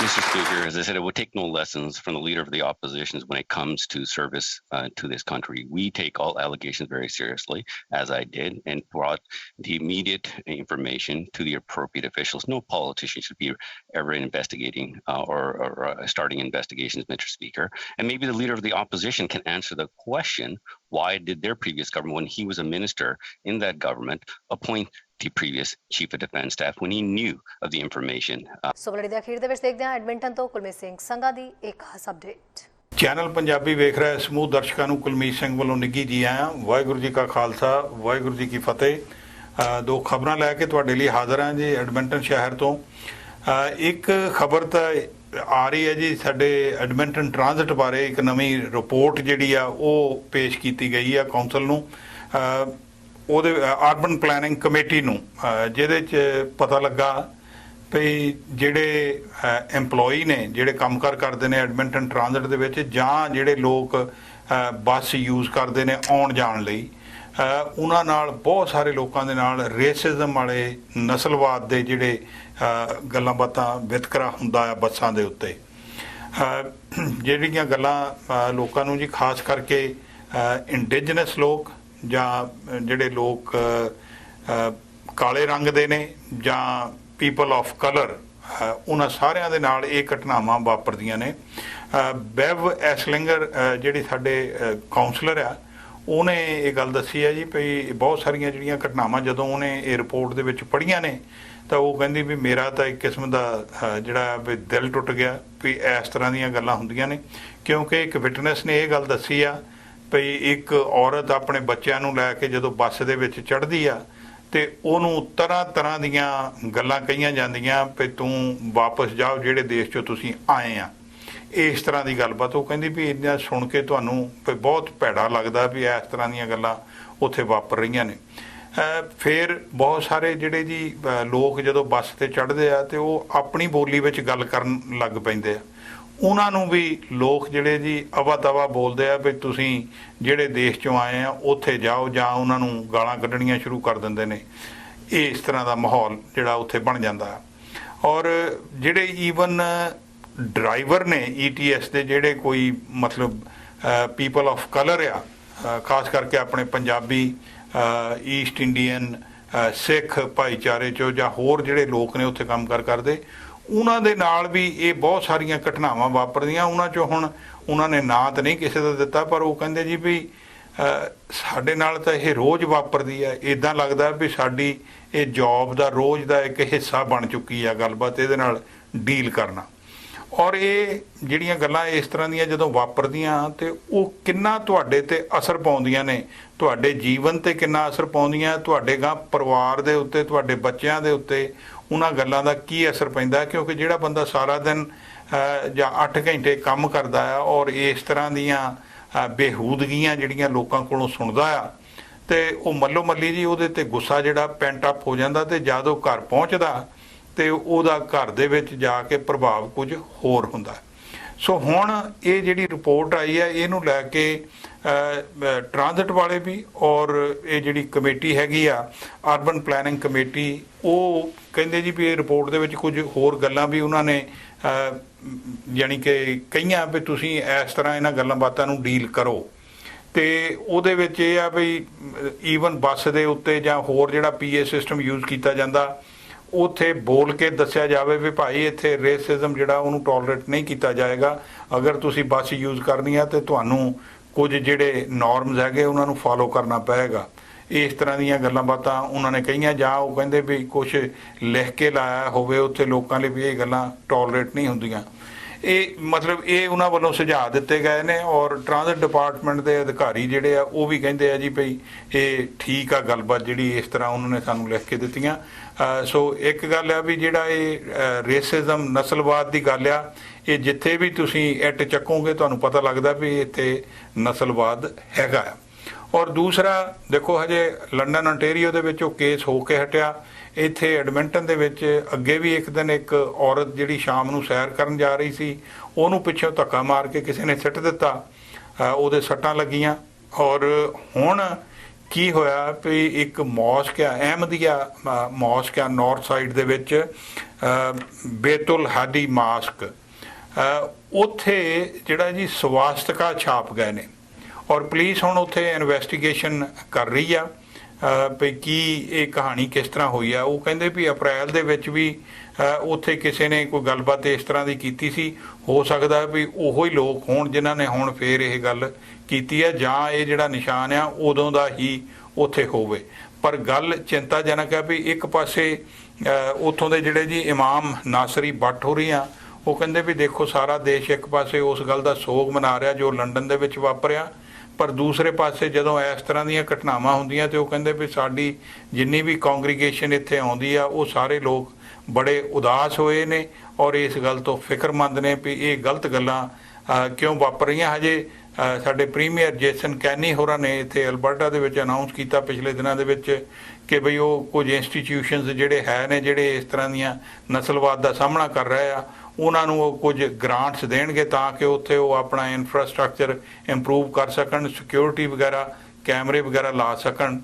Mr. Speaker, as I said, it would take no lessons from the Leader of the Opposition when it comes to service to this country. We take all allegations very seriously, as I did, and brought the immediate information to the appropriate officials. No politician should be ever investigating or starting investigations, Mr. Speaker. And maybe the Leader of the Opposition can answer the question, why did their previous government, when he was a minister in that government, appoint the previous Chief of Defence Staff when he knew of the information? ਸੋ ਬਲੇਡੀ ਦੇ ਅਖੀਰ ਦੇ ਵਿੱਚ ਦੇਖਦੇ ਹਾਂ Edmonton ਤੋਂ ਕੁਲਮੀਤ ਸਿੰਘ ਸੰਘਾ ਦੀ ਇੱਕ ਖਾਸ update. Channel Punjabi ਵੇਖ ਰਹੇ ਸਮੂਹ ਦਰਸ਼ਕਾਂ ਨੂੰ ਕੁਲਮੀਤ ਸਿੰਘ ਵੱਲੋਂ ਨਿੱਘੀ ਜੀ ਆਇਆਂ। ਵਾਹਿਗੁਰੂ ਜੀ ਕਾ ਖਾਲਸਾ, ਵਾਹਿਗੁਰੂ ਜੀ ਕੀ ਫਤਿਹ। ਦੋ ਖਬਰਾਂ ਲੈ ਕੇ ਤੁਹਾਡੇ ਲਈ ਹਾਜ਼ਰ ਹਾਂ ਜੀ ਐਡਮਿੰਟਨ ਸ਼ਹਿਰ ਤੋਂ। ਇੱਕ ਖਬਰ ਤਾਂ ਆ ਰਹੀ ਹੈ ਜੀ, ਸਾਡੇ ਐਡਮਿੰਟਨ ਟ੍ਰਾਂਜ਼ਿਟ ਬਾਰੇ ਇੱਕ ਨਵੀਂ ਰਿਪੋਰਟ ਜਿਹੜੀ ਆ ਉਹ ਪੇਸ਼ ਕੀਤੀ ਗਈ ਆ ਕੌਂਸਲ ਨੂੰ, ਉਹਦੇ ਅਰਬਨ ਪਲੈਨਿੰਗ ਕਮੇਟੀ ਨੂੰ, ਜਿਹਦੇ 'ਚ ਪਤਾ ਲੱਗਾ ਵੀ ਜਿਹੜੇ ਐਮਪਲੋਈ ਨੇ ਜਿਹੜੇ ਕੰਮਕਾਰ ਕਰਦੇ ਨੇ ਐਡਮਿੰਟਨ ਟ੍ਰਾਂਜ਼ਿਟ ਦੇ ਵਿੱਚ, ਜਾਂ ਜਿਹੜੇ ਲੋਕ ਬੱਸ ਯੂਜ਼ ਕਰਦੇ ਨੇ ਆਉਣ ਜਾਣ ਲਈ, ਉਹਨਾਂ ਨਾਲ ਬਹੁਤ ਸਾਰੇ ਲੋਕਾਂ ਦੇ ਨਾਲ ਰੇਸਿਜ਼ਮ ਵਾਲੇ ਨਸਲਵਾਦ ਦੇ ਜਿਹੜੇ ਗੱਲਾਂ ਬਾਤਾਂ ਵਿਤਕਰਾ ਹੁੰਦਾ ਆ ਬੱਸਾਂ ਦੇ ਉੱਤੇ। ਜਿਹੜੀਆਂ ਗੱਲਾਂ ਲੋਕਾਂ ਨੂੰ ਜੀ ਖਾਸ ਕਰਕੇ ਇੰਡੀਜਨਸ ਲੋਕ ਜਾਂ ਜਿਹੜੇ ਲੋਕ ਕਾਲੇ ਰੰਗ ਦੇ ਨੇ ਜਾਂ ਪੀਪਲ ਆਫ ਕਲਰ, ਉਹਨਾਂ ਸਾਰਿਆਂ ਦੇ ਨਾਲ ਇਹ ਘਟਨਾਵਾਂ ਵਾਪਰਦੀਆਂ ਨੇ। ਬੈਵ ਐਸਲਿੰਗਰ ਜਿਹੜੀ ਸਾਡੇ ਕਾਉਂਸਲਰ ਆ, ਉਹਨੇ ਇਹ ਗੱਲ ਦੱਸੀ ਹੈ ਜੀ ਵੀ ਬਹੁਤ ਸਾਰੀਆਂ ਜਿਹੜੀਆਂ ਘਟਨਾਵਾਂ ਜਦੋਂ ਉਹਨੇ ਇਹ ਰਿਪੋਰਟ ਦੇ ਵਿੱਚ ਪੜ੍ਹੀਆਂ ਨੇ ਤਾਂ ਉਹ ਕਹਿੰਦੀ ਵੀ ਮੇਰਾ ਤਾਂ ਇੱਕ ਕਿਸਮ ਦਾ ਜਿਹੜਾ ਵੀ ਦਿਲ ਟੁੱਟ ਗਿਆ ਵੀ ਇਸ ਤਰ੍ਹਾਂ ਦੀਆਂ ਗੱਲਾਂ ਹੁੰਦੀਆਂ ਨੇ। ਕਿਉਂਕਿ ਇੱਕ ਵਿਟਨੈਸ ਨੇ ਇਹ ਗੱਲ ਦੱਸੀ ਆ ਵੀ ਇੱਕ ਔਰਤ ਆਪਣੇ ਬੱਚਿਆਂ ਨੂੰ ਲੈ ਕੇ ਜਦੋਂ ਬੱਸ ਦੇ ਵਿੱਚ ਚੜ੍ਹਦੀ ਆ ਤੇ ਉਹਨੂੰ ਤਰ੍ਹਾਂ ਤਰ੍ਹਾਂ ਦੀਆਂ ਗੱਲਾਂ ਕਹੀਆਂ ਜਾਂਦੀਆਂ ਵੀ ਤੂੰ ਵਾਪਸ ਜਾਓ ਜਿਹੜੇ ਦੇਸ਼ 'ਚੋਂ ਤੁਸੀਂ ਆਏ ਆ, ਇਸ ਤਰ੍ਹਾਂ ਦੀ ਗੱਲਬਾਤ। ਉਹ ਕਹਿੰਦੀ ਵੀ ਇਹਨਾਂ ਸੁਣ ਕੇ ਤੁਹਾਨੂੰ ਬਹੁਤ ਭੈੜਾ ਲੱਗਦਾ ਵੀ ਇਸ ਤਰ੍ਹਾਂ ਦੀਆਂ ਗੱਲਾਂ ਉੱਥੇ ਵਾਪਰ ਰਹੀਆਂ ਨੇ। ਫਿਰ ਬਹੁਤ ਸਾਰੇ ਜਿਹੜੇ ਜੀ ਲੋਕ ਜਦੋਂ ਬੱਸ 'ਤੇ ਚੜ੍ਹਦੇ ਆ ਤੇ ਉਹ ਆਪਣੀ ਬੋਲੀ ਵਿੱਚ ਗੱਲ ਕਰਨ ਲੱਗ ਪੈਂਦੇ ਆ। ਉਹਨਾਂ ਨੂੰ ਵੀ ਲੋਕ ਜਿਹੜੇ ਜੀ ਅਵਾ ਤਵਾ ਬੋਲਦੇ ਆ ਵੀ ਤੁਸੀਂ ਜਿਹੜੇ ਦੇਸ਼ 'ਚੋਂ ਆਏ ਆ ਉੱਥੇ ਜਾਓ, ਜਾਂ ਉਹਨਾਂ ਨੂੰ ਗਾਲਾਂ ਕੱਢਣੀਆਂ ਸ਼ੁਰੂ ਕਰ ਦਿੰਦੇ ਨੇ। ਇਸ ਤਰ੍ਹਾਂ ਦਾ ਮਾਹੌਲ ਜਿਹੜਾ ਉੱਥੇ ਬਣ ਜਾਂਦਾ। ਔਰ ਜਿਹੜੇ ਈਵਨ ਡਰਾਈਵਰ ਨੇ ETS ਦੇ, ਜਿਹੜੇ ਕੋਈ ਮਤਲਬ ਪੀਪਲ ਆਫ ਕਲਰ ਆ, ਖਾਸ ਕਰਕੇ ਆਪਣੇ ਪੰਜਾਬੀ, ਈਸਟ ਇੰਡੀਅਨ, ਸਿੱਖ ਭਾਈਚਾਰੇ 'ਚੋਂ ਜਾਂ ਹੋਰ ਜਿਹੜੇ ਲੋਕ ਨੇ ਉੱਥੇ ਕੰਮ ਕਰਦੇ, ਉਹਨਾਂ ਦੇ ਨਾਲ ਵੀ ਇਹ ਬਹੁਤ ਸਾਰੀਆਂ ਘਟਨਾਵਾਂ ਵਾਪਰਦੀਆਂ। ਉਹਨਾਂ 'ਚੋਂ ਹੁਣ ਉਹਨਾਂ ਨੇ ਨਾਂ ਤਾਂ ਨਹੀਂ ਕਿਸੇ ਦਾ ਦਿੱਤਾ, ਪਰ ਉਹ ਕਹਿੰਦੇ ਜੀ ਵੀ ਸਾਡੇ ਨਾਲ ਤਾਂ ਇਹ ਰੋਜ਼ ਵਾਪਰਦੀ ਹੈ। ਇੱਦਾਂ ਲੱਗਦਾ ਵੀ ਸਾਡੀ ਇਹ ਜੌਬ ਦਾ ਰੋਜ਼ ਦਾ ਇੱਕ ਹਿੱਸਾ ਬਣ ਚੁੱਕੀ ਆ ਗੱਲਬਾਤ ਇਹਦੇ ਨਾਲ ਡੀਲ ਕਰਨਾ। ਔਰ ਇਹ ਜਿਹੜੀਆਂ ਗੱਲਾਂ ਇਸ ਤਰ੍ਹਾਂ ਦੀਆਂ ਜਦੋਂ ਵਾਪਰਦੀਆਂ ਤੇ ਉਹ ਕਿੰਨਾ ਤੁਹਾਡੇ 'ਤੇ ਅਸਰ ਪਾਉਂਦੀਆਂ ਨੇ, ਤੁਹਾਡੇ ਜੀਵਨ 'ਤੇ ਕਿੰਨਾ ਅਸਰ ਪਾਉਂਦੀਆਂ, ਤੁਹਾਡੇ ਗਾਂ ਪਰਿਵਾਰ ਦੇ ਉੱਤੇ, ਤੁਹਾਡੇ ਬੱਚਿਆਂ ਦੇ ਉੱਤੇ ਉਹਨਾਂ ਗੱਲਾਂ ਦਾ ਕੀ ਅਸਰ ਪੈਂਦਾ। ਕਿਉਂਕਿ ਜਿਹੜਾ ਬੰਦਾ ਸਾਰਾ ਦਿਨ ਜਾਂ 8 ਘੰਟੇ ਕੰਮ ਕਰਦਾ ਆ ਔਰ ਇਸ ਤਰ੍ਹਾਂ ਦੀਆਂ ਬੇਹੂਦਗੀਆਂ ਜਿਹੜੀਆਂ ਲੋਕਾਂ ਕੋਲੋਂ ਸੁਣਦਾ ਆ ਤੇ ਉਹ ਮੱਲੋ ਮੱਲੀ ਜੀ ਉਹਦੇ 'ਤੇ ਗੁੱਸਾ ਜਿਹੜਾ ਪੈਂਟ ਅਪ ਹੋ ਜਾਂਦਾ, ਤੇ ਜਦ ਉਹ ਘਰ ਪਹੁੰਚਦਾ ਤੇ ਉਹਦਾ ਘਰ ਦੇ ਵਿੱਚ ਜਾ ਕੇ ਪ੍ਰਭਾਵ ਕੁਝ ਹੋਰ ਹੁੰਦਾ। ਸੋ ਹੁਣ ਇਹ ਜਿਹੜੀ ਰਿਪੋਰਟ ਆਈ ਹੈ ਇਹਨੂੰ ਲੈ ਕੇ ਟ੍ਰਾਂਜ਼ਿਟ ਵਾਲੇ ਵੀ ਔਰ ਇਹ ਜਿਹੜੀ ਕਮੇਟੀ ਹੈਗੀ ਆ ਅਰਬਨ ਪਲੈਨਿੰਗ ਕਮੇਟੀ, ਉਹ ਕਹਿੰਦੇ ਜੀ ਵੀ ਇਹ ਰਿਪੋਰਟ ਦੇ ਵਿੱਚ ਕੁਝ ਹੋਰ ਗੱਲਾਂ ਵੀ ਉਹਨਾਂ ਨੇ ਯਾਨੀ ਕਿ ਕਹੀਆਂ ਵੀ ਤੁਸੀਂ ਇਸ ਤਰ੍ਹਾਂ ਇਹਨਾਂ ਗੱਲਾਂ ਬਾਤਾਂ ਨੂੰ ਡੀਲ ਕਰੋ। ਤੇ ਉਹਦੇ ਵਿੱਚ ਇਹ ਆ ਵੀ ਈਵਨ ਬੱਸ ਦੇ ਉੱਤੇ ਜਾਂ ਹੋਰ ਜਿਹੜਾ PA ਸਿਸਟਮ ਯੂਜ਼ ਕੀਤਾ ਜਾਂਦਾ, ਉੱਥੇ ਬੋਲ ਕੇ ਦੱਸਿਆ ਜਾਵੇ ਵੀ ਭਾਈ ਇੱਥੇ ਰੇਸਿਜ਼ਮ ਜਿਹੜਾ ਉਹਨੂੰ ਟੋਲਰੇਟ ਨਹੀਂ ਕੀਤਾ ਜਾਏਗਾ। ਅਗਰ ਤੁਸੀਂ ਬੱਸ ਯੂਜ਼ ਕਰਨੀ ਆ ਤੇ ਤੁਹਾਨੂੰ ਕੁਝ ਜਿਹੜੇ ਨੋਰਮਸ ਹੈਗੇ ਉਹਨਾਂ ਨੂੰ ਫਾਲੋ ਕਰਨਾ ਪਏਗਾ। ਇਸ ਤਰ੍ਹਾਂ ਦੀਆਂ ਗੱਲਾਂ ਬਾਤਾਂ ਉਹਨਾਂ ਨੇ ਕਹੀਆਂ। ਜਾਂ ਉਹ ਕਹਿੰਦੇ ਵੀ ਕੁਝ ਲਿਖ ਕੇ ਲਾਇਆ ਹੋਵੇ ਉੱਥੇ ਲੋਕਾਂ ਲਈ ਵੀ ਇਹ ਗੱਲਾਂ ਟੋਲਰੇਟ ਨਹੀਂ ਹੁੰਦੀਆਂ। ਇਹ ਮਤਲਬ ਇਹ ਉਹਨਾਂ ਵੱਲੋਂ ਸੁਝਾਅ ਦਿੱਤੇ ਗਏ ਨੇ ਔਰ ਟ੍ਰਾਂਜ਼ਿਟ ਡਿਪਾਰਟਮੈਂਟ ਦੇ ਅਧਿਕਾਰੀ ਜਿਹੜੇ ਆ ਉਹ ਵੀ ਕਹਿੰਦੇ ਆ ਜੀ ਭਈ ਇਹ ਠੀਕ ਆ ਗੱਲਬਾਤ ਜਿਹੜੀ ਇਸ ਤਰ੍ਹਾਂ ਉਹਨਾਂ ਨੇ ਸਾਨੂੰ ਲਿਖ ਕੇ ਦਿੱਤੀਆਂ। ਸੋ ਇੱਕ ਗੱਲ ਆ ਵੀ ਜਿਹੜਾ ਇਹ ਰੇਸਿਜ਼ਮ ਨਸਲਵਾਦ ਦੀ ਗੱਲ ਆ, ਇਹ ਜਿੱਥੇ ਵੀ ਤੁਸੀਂ ਇੱਟ ਚੱਕੋਗੇ ਤੁਹਾਨੂੰ ਪਤਾ ਲੱਗਦਾ ਵੀ ਇੱਥੇ ਨਸਲਵਾਦ ਹੈਗਾ ਆ। ਔਰ ਦੂਸਰਾ ਦੇਖੋ, ਹਜੇ ਲੰਡਨ ontario ਦੇ ਵਿੱਚ ਉਹ ਕੇਸ ਹੋ ਕੇ ਹਟਿਆ। ਇੱਥੇ ਐਡਮਿੰਟਨ ਦੇ ਵਿੱਚ ਅੱਗੇ ਵੀ ਇੱਕ ਦਿਨ ਇੱਕ ਔਰਤ ਜਿਹੜੀ ਸ਼ਾਮ ਨੂੰ ਸੈਰ ਕਰਨ ਜਾ ਰਹੀ ਸੀ, ਉਹਨੂੰ ਪਿੱਛੋਂ ਧੱਕਾ ਮਾਰ ਕੇ ਕਿਸੇ ਨੇ ਸਿੱਟ ਦਿੱਤਾ, ਉਹਦੇ ਸੱਟਾਂ ਲੱਗੀਆਂ। ਔਰ ਹੁਣ ਕੀ ਹੋਇਆ ਵੀ ਇੱਕ ਮੌਸਕ ਆ, ਅਹਿਮਦੀਆ ਮੌਸਕ ਆ ਨਾਰਥ ਸਾਈਡ ਦੇ ਵਿੱਚ, ਬੇਤੁਲ ਹਾਦੀ ਮਾਸਕ, ਉੱਥੇ ਜਿਹੜਾ ਜੀ ਸਵਾਸਤਕਾ ਛਾਪ ਗਏ ਨੇ ਔਰ ਪੁਲਿਸ ਹੁਣ ਉੱਥੇ ਇਨਵੈਸਟੀਗੇਸ਼ਨ ਕਰ ਰਹੀ ਆ ਵੀ ਕੀ ਇਹ ਕਹਾਣੀ ਕਿਸ ਤਰ੍ਹਾਂ ਹੋਈ ਆ। ਉਹ ਕਹਿੰਦੇ ਵੀ ਅਪ੍ਰੈਲ ਦੇ ਵਿੱਚ ਵੀ ਉੱਥੇ ਕਿਸੇ ਨੇ ਕੋਈ ਗੱਲਬਾਤ ਇਸ ਤਰ੍ਹਾਂ ਦੀ ਕੀਤੀ ਸੀ। ਹੋ ਸਕਦਾ ਵੀ ਉਹੋ ਹੀ ਲੋਕ ਹੋਣ ਜਿਨ੍ਹਾਂ ਨੇ ਹੁਣ ਫੇਰ ਇਹ ਗੱਲ ਕੀਤੀ ਹੈ, ਜਾਂ ਇਹ ਜਿਹੜਾ ਨਿਸ਼ਾਨ ਆ ਉਦੋਂ ਦਾ ਹੀ ਉੱਥੇ ਹੋਵੇ। ਪਰ ਗੱਲ ਚਿੰਤਾਜਨਕ ਹੈ ਵੀ ਇੱਕ ਪਾਸੇ ਉੱਥੋਂ ਦੇ ਜਿਹੜੇ ਜੀ ਇਮਾਮ ਨਾਸਰੀ ਬੱਟ ਹੋ ਰਹੀ ਆ, ਉਹ ਕਹਿੰਦੇ ਵੀ ਦੇਖੋ ਸਾਰਾ ਦੇਸ਼ ਇੱਕ ਪਾਸੇ ਉਸ ਗੱਲ ਦਾ ਸੋਗ ਮਨਾ ਰਿਹਾ ਜੋ ਲੰਡਨ ਦੇ ਵਿੱਚ ਵਾਪਰਿਆ, ਪਰ ਦੂਸਰੇ ਪਾਸੇ ਜਦੋਂ ਇਸ ਤਰ੍ਹਾਂ ਦੀਆਂ ਘਟਨਾਵਾਂ ਹੁੰਦੀਆਂ ਤੇ ਉਹ ਕਹਿੰਦੇ ਵੀ ਸਾਡੀ ਜਿੰਨੀ ਵੀ ਕੌਂਗਰੀਗੇਸ਼ਨ ਇੱਥੇ ਆਉਂਦੀ ਆ ਉਹ ਸਾਰੇ ਲੋਕ ਬੜੇ ਉਦਾਸ ਹੋਏ ਨੇ ਔਰ ਇਸ ਗੱਲ ਤੋਂ ਫਿਕਰਮੰਦ ਨੇ ਵੀ ਇਹ ਗਲਤ ਗੱਲਾਂ ਕਿਉਂ ਵਾਪਰ ਰਹੀਆਂ। ਹਜੇ ਸਾਡੇ ਪ੍ਰੀਮੀਅਰ ਜੇਸਨ ਕੈਨੀ ਹੋਰਾਂ ਨੇ ਇੱਥੇ ਅਲਬਰਟਾ ਦੇ ਵਿੱਚ ਅਨਾਉਂਸ ਕੀਤਾ ਪਿਛਲੇ ਦਿਨਾਂ ਦੇ ਵਿੱਚ ਕਿ ਬਈ ਉਹ ਕੁਝ ਇੰਸਟੀਟਿਊਸ਼ਨਸ ਜਿਹੜੇ ਹੈ ਨੇ ਜਿਹੜੇ ਇਸ ਤਰ੍ਹਾਂ ਦੀਆਂ ਨਸਲਵਾਦ ਦਾ ਸਾਹਮਣਾ ਕਰ ਰਹੇ ਆ, ਉਹਨਾਂ ਨੂੰ ਉਹ ਕੁਝ ਗ੍ਰਾਂਟਸ ਦੇਣਗੇ ਤਾਂ ਕਿ ਉੱਥੇ ਉਹ ਆਪਣਾ ਇਨਫਰਾਸਟ੍ਰਕਚਰ ਇੰਪਰੂਵ ਕਰ ਸਕਣ, ਸਿਕਿਉਰਿਟੀ ਵਗੈਰਾ ਕੈਮਰੇ ਵਗੈਰਾ ਲਾ ਸਕਣ।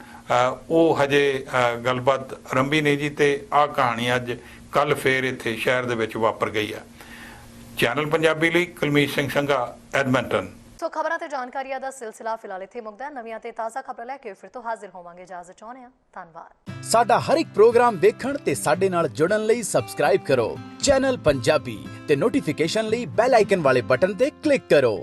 ਉਹ ਹਜੇ ਗੱਲਬਾਤ ਆਰੰਭੀ ਨਹੀਂ ਜੀ ਤੇ ਆਹ ਕਹਾਣੀ ਅੱਜ ਕੱਲ ਫੇਰ ਇੱਥੇ ਸ਼ਹਿਰ ਦੇ ਵਿੱਚ ਵਾਪਰ ਗਈ ਆ। ਚੈਨਲ ਪੰਜਾਬੀ ਲਈ ਕੁਲਮੀਤ ਸਿੰਘ ਸੰਘਾ, ਐਡਮਿੰਟਨ। ਸੋ ਖਬਰਾਂ ਤੇ ਜਾਣਕਾਰੀਆਂ ਦਾ ਸਿਲਸਿਲਾ ਫਿਲਹਾਲ ਇੱਥੇ ਮੁੱਕਦਾ ਹੈ। ਨਵੀਆਂ ਤੇ ਤਾਜ਼ਾ ਖਬਰਾਂ ਲੈ ਕੇ ਫਿਰ ਤੋਂ ਹਾਜ਼ਰ ਹੋਵਾਂਗੇ। ਇਜਾਜ਼ਤ ਚਾਹੁੰਦੇ ਹਾਂ, ਧੰਨਵਾਦ। ਸਾਡਾ ਹਰ ਇੱਕ ਪ੍ਰੋਗਰਾਮ ਦੇਖਣ ਤੇ ਸਾਡੇ ਨਾਲ ਜੁੜਨ ਲਈ ਸਬਸਕ੍ਰਾਈਬ ਕਰੋ ਚੈਨਲ ਪੰਜਾਬੀ ਤੇ ਨੋਟੀਫਿਕੇਸ਼ਨ ਲਈ ਬੈਲ ਆਈਕਨ ਵਾਲੇ ਬਟਨ ਤੇ ਕਲਿੱਕ ਕਰੋ।